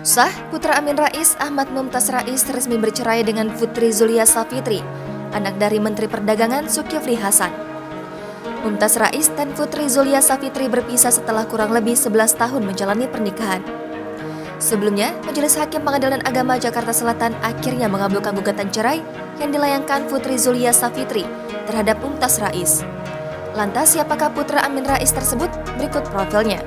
Sah, putra Amin Rais, Ahmad Mumtaz Rais resmi bercerai dengan Putri Zulia Safitri, anak dari Menteri Perdagangan Zulkifli Hasan. Mumtaz Rais dan Putri Zulia Safitri berpisah setelah kurang lebih 11 tahun menjalani pernikahan. Sebelumnya, Majelis Hakim Pengadilan Agama Jakarta Selatan akhirnya mengabulkan gugatan cerai yang dilayangkan Putri Zulia Safitri terhadap Mumtaz Rais. Lantas, siapakah putra Amin Rais tersebut? Berikut profilnya.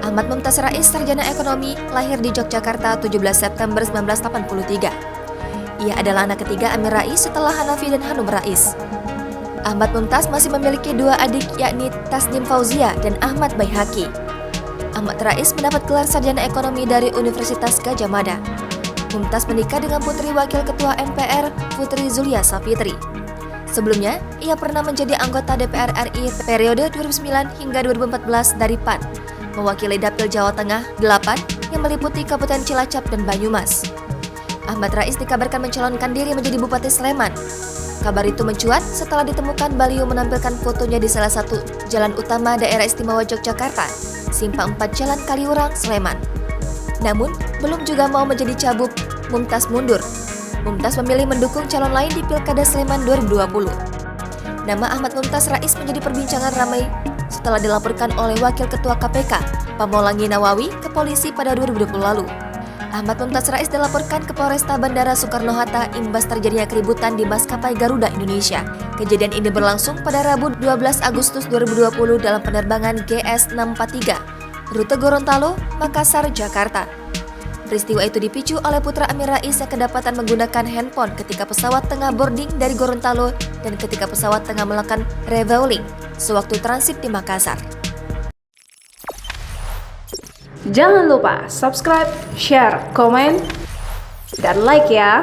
Ahmad Mumtaz Rais, sarjana ekonomi, lahir di Yogyakarta 17 September 1983. Ia adalah anak ketiga Amin Rais setelah Hanafi dan Hanum Rais. Ahmad Mumtaz masih memiliki dua adik, yakni Tasnim Fauzia dan Ahmad Baihaqi. Ahmad Rais mendapat gelar sarjana ekonomi dari Universitas Gadjah Mada. Mumtaz menikah dengan Putri Wakil Ketua MPR, Putri Zulia Safitri. Sebelumnya, ia pernah menjadi anggota DPR RI periode 2009 hingga 2014 dari PAN, mewakili Dapil Jawa Tengah 8 yang meliputi Kabupaten Cilacap dan Banyumas. Ahmad Rais dikabarkan mencalonkan diri menjadi Bupati Sleman. Kabar itu mencuat setelah ditemukan baliho menampilkan fotonya di salah satu jalan utama Daerah Istimewa Yogyakarta, Simpang 4 Jalan Kaliurang, Sleman. Namun, belum juga mau menjadi cabub, Mumtaz mundur. Mumtaz memilih mendukung calon lain di Pilkada Sleman 2020. Nama Ahmad Mumtaz Rais menjadi perbincangan ramai setelah dilaporkan oleh Wakil Ketua KPK, Pamolangi Nawawi, ke polisi pada 2020 lalu. Ahmad Mumtaz Rais dilaporkan ke Polresta Bandara Soekarno-Hatta imbas terjadinya keributan di maskapai Garuda Indonesia. Kejadian ini berlangsung pada Rabu 12 Agustus 2020 dalam penerbangan GS643, rute Gorontalo, Makassar, Jakarta. Peristiwa itu dipicu oleh putra Amin Rais yang kedapatan menggunakan handphone ketika pesawat tengah boarding dari Gorontalo dan ketika pesawat tengah melakukan refueling sewaktu transit di Makassar. Jangan lupa subscribe, share, komen, dan like ya!